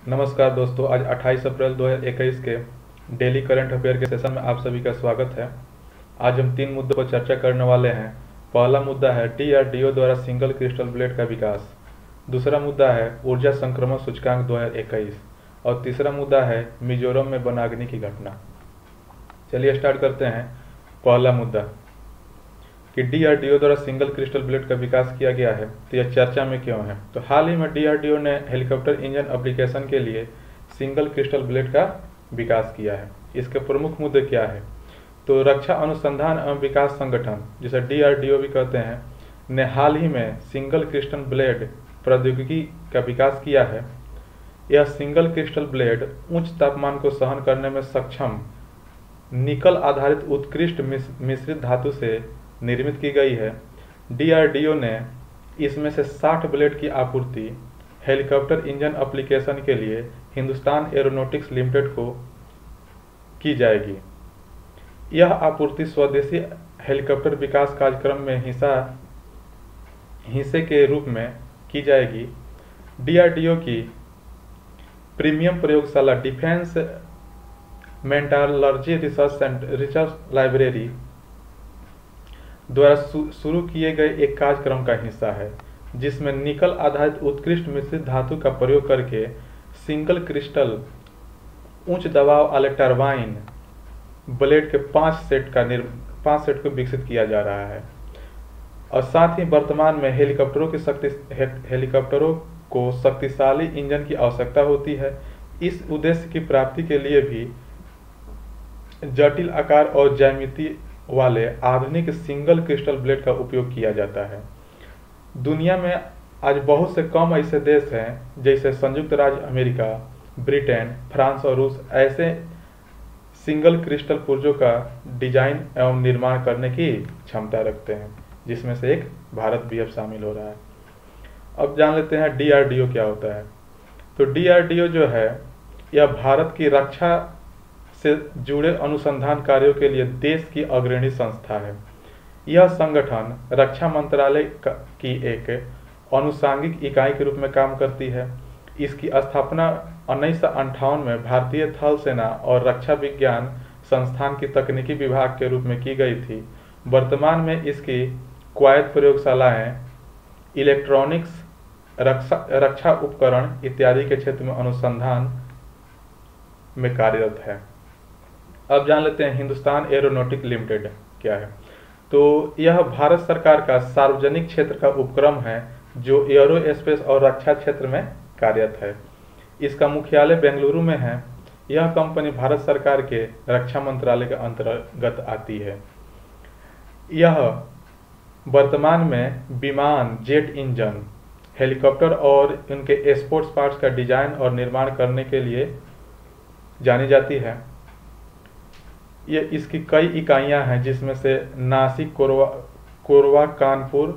नमस्कार दोस्तों, आज 28 अप्रैल 2021 के डेली करंट अफेयर के सेशन में आप सभी का स्वागत है। आज हम 3 मुद्दों पर चर्चा करने वाले हैं। पहला मुद्दा है DRDO द्वारा सिंगल क्रिस्टल ब्लेड का विकास। दूसरा मुद्दा है ऊर्जा संक्रमण सूचकांक 2021 और तीसरा मुद्दा है मिजोरम में वनाग्नि की घटना। चलिए स्टार्ट करते हैं। पहला मुद्दा कि DRDO द्वारा सिंगल क्रिस्टल ब्लेड का विकास किया गया है, तो यह चर्चा में क्यों है। तो हाल ही में DRDO ने हेलीकॉप्टर इंजन एप्लीकेशन के लिए सिंगल क्रिस्टल ब्लेड का विकास किया है। इसके प्रमुख मुद्दे क्या है। तो रक्षा अनुसंधान एवं विकास संगठन, जिसे DRDO भी कहते हैं, ने हाल ही में सिंगल क्रिस्टल ब्लेड प्रौद्योगिकी का विकास किया है। यह सिंगल क्रिस्टल ब्लेड उच्च तापमान को सहन करने में सक्षम निकल आधारित उत्कृष्ट मिश्रित धातु से निर्मित की गई है। DRDO ने इसमें से 60 ब्लेड की आपूर्ति हेलीकॉप्टर इंजन एप्लीकेशन के लिए हिंदुस्तान एरोनॉटिक्स लिमिटेड को की जाएगी। यह आपूर्ति स्वदेशी हेलीकॉप्टर विकास कार्यक्रम में हिस्से के रूप में की जाएगी। DRDO की प्रीमियम प्रयोगशाला डिफेंस मेटलर्जी रिसर्च लाइब्रेरी द्वारा शुरू किए गए एक कार्यक्रम का हिस्सा है, जिसमें निकल आधारित उत्कृष्ट मिश्रित धातु का प्रयोग करके सिंगल क्रिस्टल उच्च दबाव वाले टरबाइन ब्लेड के 5 सेट को विकसित किया जा रहा है। और साथ ही वर्तमान में हेलीकॉप्टरों को शक्तिशाली इंजन की आवश्यकता होती है। इस उद्देश्य की प्राप्ति के लिए भी जटिल आकार और ज्यामिति वाले आधुनिक सिंगल क्रिस्टल ब्लेड का उपयोग किया जाता है। दुनिया में आज बहुत से कम ऐसे देश हैं, जैसे संयुक्त राज्य अमेरिका, ब्रिटेन, फ्रांस और रूस, ऐसे सिंगल क्रिस्टल पुर्जों का डिजाइन एवं निर्माण करने की क्षमता रखते हैं, जिसमें से एक भारत भी अब शामिल हो रहा है। अब जान लेते हैं DRDO क्या होता है। तो DRDO जो है, यह भारत की रक्षा से जुड़े अनुसंधान कार्यों के लिए देश की अग्रणी संस्था है। यह संगठन रक्षा मंत्रालय की एक अनुषांगिक इकाई के रूप में काम करती है। इसकी स्थापना 1958 में भारतीय थल सेना और रक्षा विज्ञान संस्थान की तकनीकी विभाग के रूप में की गई थी। वर्तमान में इसकी स्वायत्त प्रयोगशालाएं इलेक्ट्रॉनिक्स, रक्षा उपकरण इत्यादि के क्षेत्र में अनुसंधान में कार्यरत है। अब जान लेते हैं हिंदुस्तान एरोनॉटिक्स लिमिटेड क्या है। तो यह भारत सरकार का सार्वजनिक क्षेत्र का उपक्रम है, जो एरोस्पेस और रक्षा क्षेत्र में कार्यरत है। इसका मुख्यालय बेंगलुरु में है। यह कंपनी भारत सरकार के रक्षा मंत्रालय के अंतर्गत आती है। यह वर्तमान में विमान, जेट इंजन, हेलीकॉप्टर और उनके स्पोर्ट्स पार्ट्स का डिजाइन और निर्माण करने के लिए जानी जाती है। ये इसकी कई इकाइयां हैं, जिसमें से नासिक, कोरबा, कानपुर,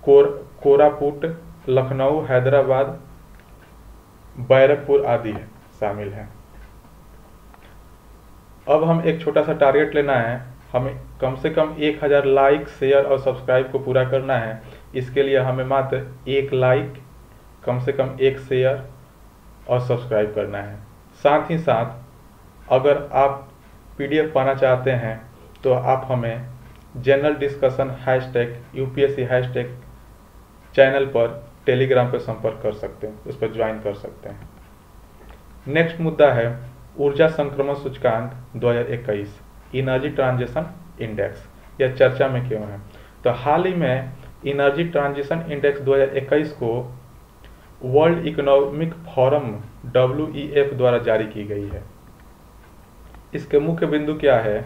कोरापुट, लखनऊ, हैदराबाद, बैरकपुर आदि शामिल हैं। अब हम एक छोटा सा टारगेट लेना है। हमें कम से कम 1000 लाइक, शेयर और सब्सक्राइब को पूरा करना है। इसके लिए हमें मात्र 1 लाइक, कम से कम 1 शेयर और सब्सक्राइब करना है। साथ ही साथ अगर आप PDF पाना चाहते हैं तो आप हमें general discussion #UPSC hashtag channel पर टेलीग्राम पर संपर्क कर सकते हैं, उस पर ज्वाइन कर सकते हैं। नेक्स्ट मुद्दा है ऊर्जा संक्रमण सूचकांक 2021 एनर्जी ट्रांजिशन इंडेक्स। यह चर्चा में क्यों है। तो हाल ही में एनर्जी ट्रांजिशन इंडेक्स 2021 को वर्ल्ड इकोनॉमिक फोरम WEF द्वारा जारी की गई है। इसके मुख्य बिंदु क्या है।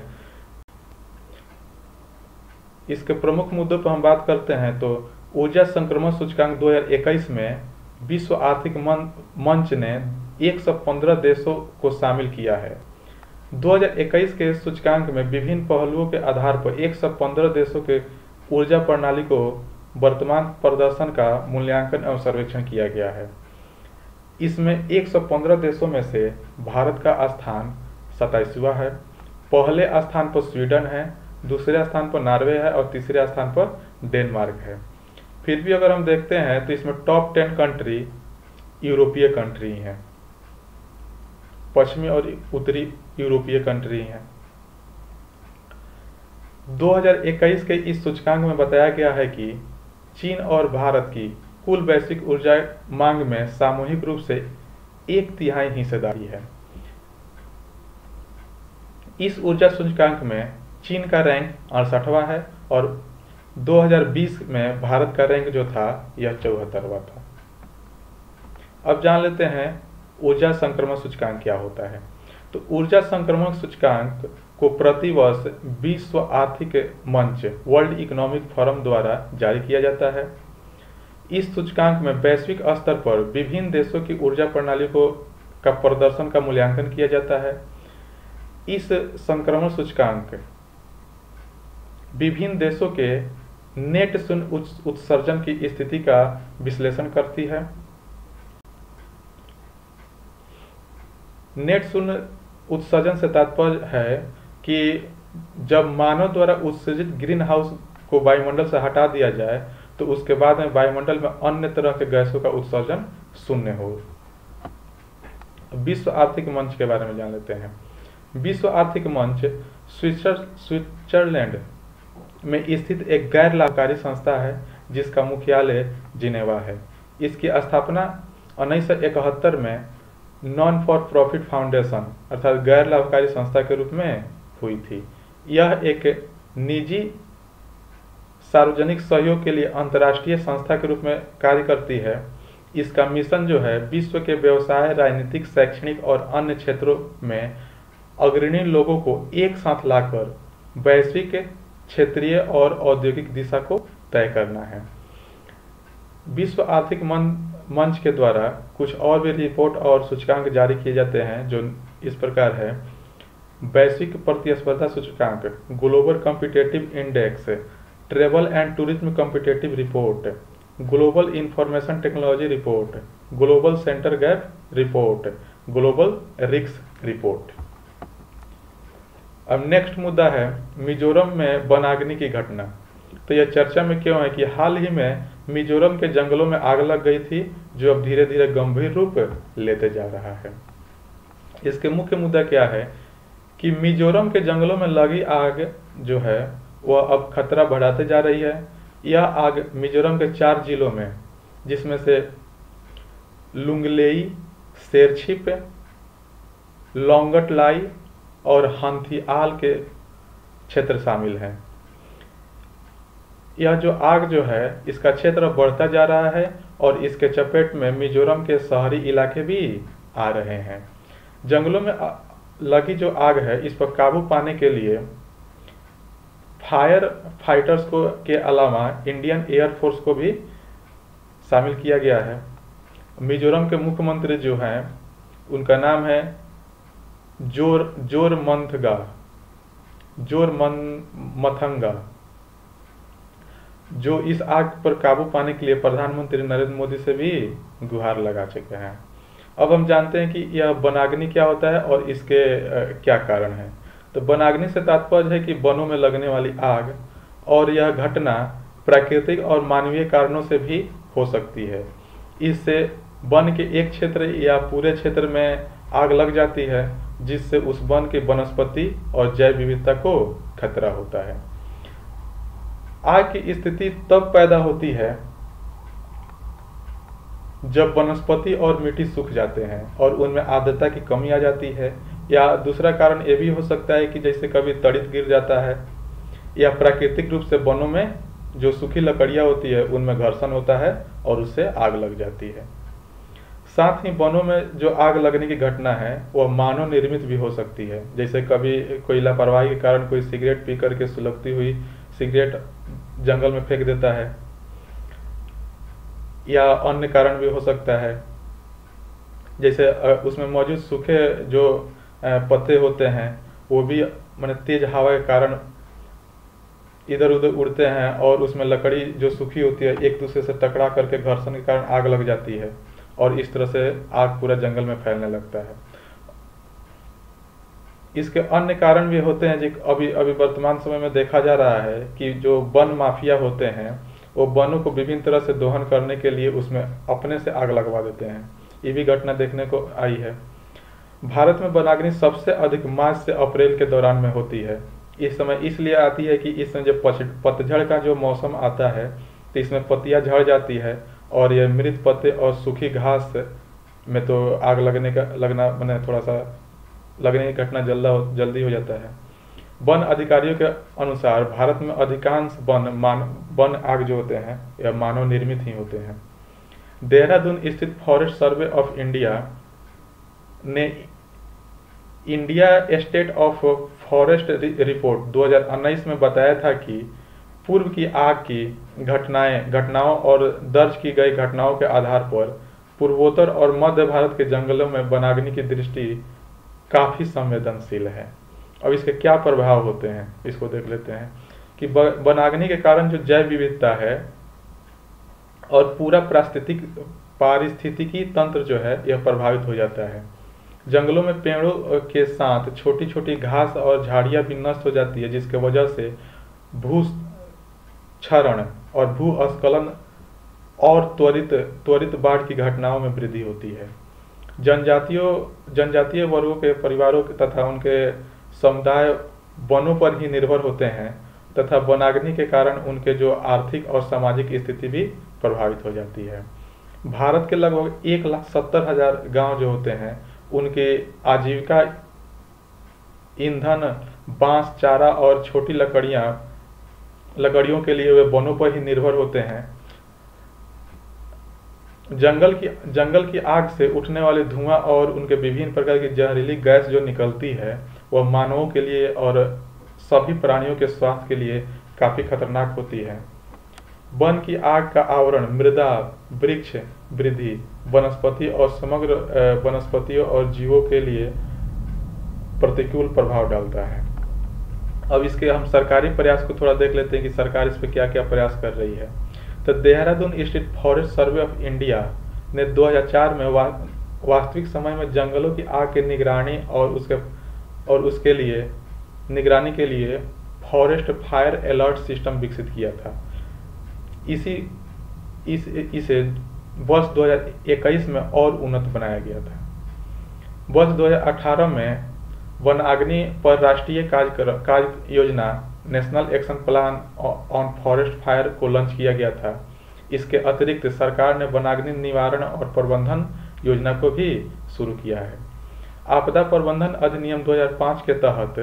इसके प्रमुख मुद्दों पर हम बात करते हैं। तो ऊर्जा संक्रमण सूचकांक 2021 में विश्व आर्थिक मंच ने 115 देशों को शामिल किया है। 2021 के सूचकांक में विभिन्न पहलुओं के आधार पर 115 देशों के ऊर्जा प्रणाली को वर्तमान प्रदर्शन का मूल्यांकन एवं सर्वेक्षण किया गया है। इसमें 115 देशों में से भारत का स्थान 27वां है। पहले स्थान पर स्वीडन है, दूसरे स्थान पर नॉर्वे है और तीसरे स्थान पर डेनमार्क है। फिर भी अगर हम देखते हैं तो इसमें टॉप 10 कंट्री यूरोपीय कंट्री हैं, पश्चिमी और उत्तरी यूरोपीय कंट्री हैं। 2021 के इस सूचकांक में बताया गया है कि चीन और भारत की कुल वैश्विक ऊर्जा मांग में सामूहिक रूप से 1/3 हिस्सेदारी है। इस ऊर्जा सूचकांक में चीन का रैंक 68वां है और 2020 में भारत का रैंक जो था यह 74वां था। अब जान लेते हैं ऊर्जा संक्रमण सूचकांक क्या होता है। तो ऊर्जा संक्रमण सूचकांक को प्रतिवर्ष विश्व आर्थिक मंच वर्ल्ड इकोनॉमिक फोरम द्वारा जारी किया जाता है। इस सूचकांक में वैश्विक स्तर पर विभिन्न देशों की ऊर्जा प्रणाली का प्रदर्शन का मूल्यांकन किया जाता है। इस संक्रमण सूचकांक विभिन्न देशों के नेट शून्य उत्सर्जन की स्थिति का विश्लेषण करती है। नेट शून्य उत्सर्जन से तात्पर्य है कि जब मानव द्वारा उत्सर्जित ग्रीन हाउस को वायुमंडल से हटा दिया जाए तो उसके बाद में वायुमंडल में अन्य तरह के गैसों का उत्सर्जन शून्य हो। विश्व आर्थिक मंच के बारे में जान लेते हैं। विश्व आर्थिक मंच स्विट्जरलैंड में स्थित एक गैर लाभकारी संस्था है जिसका मुख्यालय जिनेवा है। इसकी स्थापना 1971 में नॉन फॉर प्रॉफिट फाउंडेशन अर्थात गैर लाभकारी संस्था के रूप में हुई थी। यह एक निजी सार्वजनिक सहयोग के लिए अंतर्राष्ट्रीय संस्था के रूप में कार्य करती है। इसका मिशन जो है विश्व के व्यवसाय, राजनीतिक, शैक्षणिक और अन्य क्षेत्रों में अग्रणी लोगों को एक साथ लाकर वैश्विक, क्षेत्रीय और औद्योगिक दिशा को तय करना है। विश्व आर्थिक मंच के द्वारा कुछ और भी रिपोर्ट और सूचकांक जारी किए जाते हैं जो इस प्रकार है। वैश्विक प्रतिस्पर्धा सूचकांक, global competitive index, travel and tourism competitive report, global information technology report, global centre gap report, global risk report. अब नेक्स्ट मुद्दा है मिजोरम में वनाग्नि की घटना। तो यह चर्चा में क्यों है कि हाल ही में मिजोरम के जंगलों में आग लग गई थी जो अब धीरे धीरे गंभीर रूप लेते जा रहा है। इसके मुख्य मुद्दा क्या है कि मिजोरम के जंगलों में लगी आग जो है वह अब खतरा बढ़ाते जा रही है। यह आग मिजोरम के 4 जिलों में जिसमें से लुंगलेई, शेरछिप, लोंगटलाई और हंथिआल के क्षेत्र शामिल हैं। यह जो आग जो है इसका क्षेत्र बढ़ता जा रहा है और इसके चपेट में मिजोरम के शहरी इलाके भी आ रहे हैं। जंगलों में लगी जो आग है इस पर काबू पाने के लिए फायर फाइटर्स को के अलावा इंडियन एयरफोर्स को भी शामिल किया गया है। मिजोरम के मुख्यमंत्री जो हैं उनका नाम है जोरमथंगा, जो इस आग पर काबू पाने के लिए प्रधानमंत्री नरेंद्र मोदी से भी गुहार लगा चुके हैं। अब हम जानते हैं कि यह वनाग्नि क्या होता है और इसके क्या कारण है। तो वनाग्नि से तात्पर्य है कि वनों में लगने वाली आग, और यह घटना प्राकृतिक और मानवीय कारणों से भी हो सकती है। इससे वन के एक क्षेत्र या पूरे क्षेत्र में आग लग जाती है जिससे उस वन की वनस्पति और जैव विविधता को खतरा होता है। आग की स्थिति तब पैदा होती है जब वनस्पति और मिट्टी सूख जाते हैं और उनमें आर्द्रता की कमी आ जाती है, या दूसरा कारण ये भी हो सकता है कि जैसे कभी तड़ित गिर जाता है, या प्राकृतिक रूप से वनों में जो सूखी लकड़ियां होती है उनमें घर्षण होता है और उससे आग लग जाती है। साथ ही वनों में जो आग लगने की घटना है वह मानव निर्मित भी हो सकती है। जैसे कभी कोई लापरवाही के कारण कोई सिगरेट पी करके सुलगती हुई सिगरेट जंगल में फेंक देता है, या अन्य कारण भी हो सकता है। जैसे उसमें मौजूद सूखे जो पत्ते होते हैं वो भी माने तेज हवा के कारण इधर उधर उड़ते हैं और उसमें लकड़ी जो सूखी होती है एक दूसरे से टकरा करके घर्षण के कारण आग लग जाती है और इस तरह से आग पूरा जंगल में फैलने लगता है। इसके अन्य कारण भी होते हैं जो अभी वर्तमान समय में देखा जा रहा है कि जो वन माफिया होते हैं वो वनों को विभिन्न तरह से दोहन करने के लिए उसमें अपने से आग लगवा देते हैं। ये भी घटना देखने को आई है। भारत में वनाग्नि सबसे अधिक मार्च से अप्रैल के दौरान में होती है। इस समय इसलिए आती है कि इस समय जब पतझड़ का जो मौसम आता है तो इसमें पत्तियां झड़ जाती है और ये मृत पत्ते और सूखी घास में तो आग लगना मैंने थोड़ा सा लगने की घटना जल्दी हो जाता है। वन अधिकारियों के अनुसार भारत में अधिकांश वन आग जो होते हैं या मानव निर्मित ही होते हैं। देहरादून स्थित फॉरेस्ट सर्वे ऑफ इंडिया ने India state of forest report 2019 में बताया था कि पूर्व की आग की घटनाओं और दर्ज की गई घटनाओं के आधार पर पूर्वोत्तर और मध्य भारत के जंगलों में वनाग्नि की दृष्टि काफी संवेदनशील है। अब इसके क्या प्रभाव होते हैं इसको देख लेते हैं कि वनाग्नि के कारण जो जैव विविधता है और पूरा पारिस्थितिकी तंत्र जो है यह प्रभावित हो जाता है। जंगलों में पेड़ों के साथ छोटी छोटी घास और झाड़ियां भी नष्ट हो जाती है, जिसके वजह से भूक्षरण और भूस्खलन और त्वरित बाढ़ की घटनाओं में वृद्धि होती है। जनजातीय वर्गों के परिवारों तथा उनके समुदाय वनों पर ही निर्भर होते हैं तथा वनाग्नि के कारण उनके जो आर्थिक और सामाजिक स्थिति भी प्रभावित हो जाती है। भारत के लगभग 1,70,000 गांव जो होते हैं उनके आजीविका ईंधन, बांस, चारा और छोटी लकड़ियों के लिए वे वनों पर ही निर्भर होते हैं। जंगल की आग से उठने वाले धुआं और उनके विभिन्न प्रकार की जहरीली गैस जो निकलती है वह मानवों के लिए और सभी प्राणियों के स्वास्थ्य के लिए काफी खतरनाक होती है। वन की आग का आवरण मृदा, वृक्ष वृद्धि, वनस्पति और समग्र वनस्पतियों और जीवों के लिए प्रतिकूल प्रभाव डालता है। अब इसके हम सरकारी प्रयास को थोड़ा देख लेते हैं कि सरकार इस पर क्या क्या प्रयास कर रही है। तो Dehradun state forest survey of India ने 2004 में वास्तविक समय में जंगलों की आग की निगरानी और उसके लिए निगरानी के लिए फॉरेस्ट फायर अलर्ट सिस्टम विकसित किया था। इसे वर्ष 2021 में और उन्नत बनाया गया था। वर्ष 2018 में वनाग्नि पर राष्ट्रीय कार्य योजना national action plan on forest fire को लॉन्च किया गया था। इसके अतिरिक्त सरकार ने वनाग्नि निवारण और प्रबंधन योजना को भी शुरू किया है। आपदा प्रबंधन अधिनियम 2005 के तहत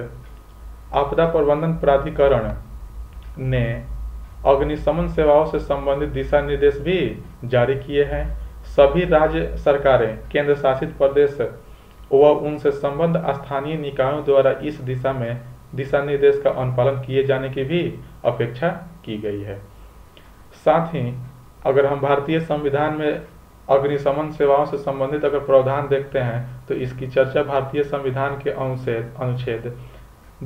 आपदा प्रबंधन प्राधिकरण ने अग्निशमन सेवाओं से संबंधित दिशा निर्देश भी जारी किए हैं। सभी राज्य सरकारें, केंद्र शासित प्रदेश व उनसे संबद्ध स्थानीय निकायों द्वारा इस दिशा निर्देश का अनुपालन किए जाने की भी अपेक्षा की गई है। साथ ही अगर हम भारतीय संविधान में अग्निशमन सेवाओं से संबंधित अगर प्रावधान देखते हैं तो इसकी चर्चा भारतीय संविधान के अनुच्छेद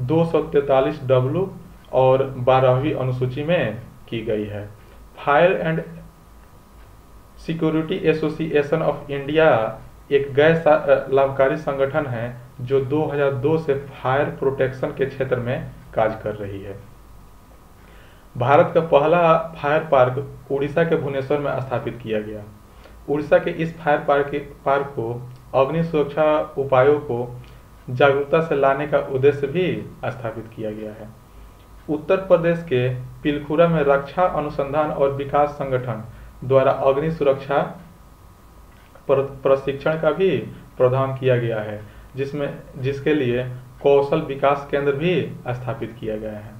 243W और 12वीं अनुसूची में की गई है। Fire and security association of India एक गैर लाभकारी संगठन है जो 2002 से फायर प्रोटेक्शन के क्षेत्र में कार्य कर रही है। भारत का पहला फायर पार्क उड़ीसा के भुवनेश्वर में स्थापित किया गया। उड़ीसा के इस फायर पार्क को अग्नि सुरक्षा उपायों को जागरूकता से लाने का उद्देश्य भी स्थापित किया गया है। उत्तर प्रदेश के पिलखुरा में रक्षा अनुसंधान और विकास संगठन द्वारा अग्नि सुरक्षा प्रशिक्षण का भी प्रावधान किया गया है, जिसके लिए कौशल विकास केंद्र भी स्थापित किया गया है।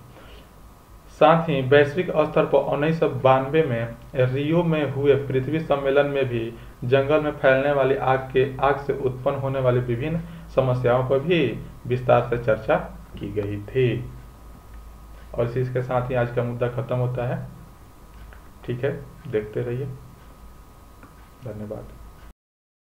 साथ ही वैश्विक स्तर पर 1992 में रियो में हुए पृथ्वी सम्मेलन में भी जंगल में फैलने वाली आग से उत्पन्न होने वाली विभिन्न समस्याओं पर भी विस्तार से चर्चा की गई थी। और इसी के साथ ही आज का मुद्दा खत्म होता है। ठीक है, देखते रहिए। धन्यवाद।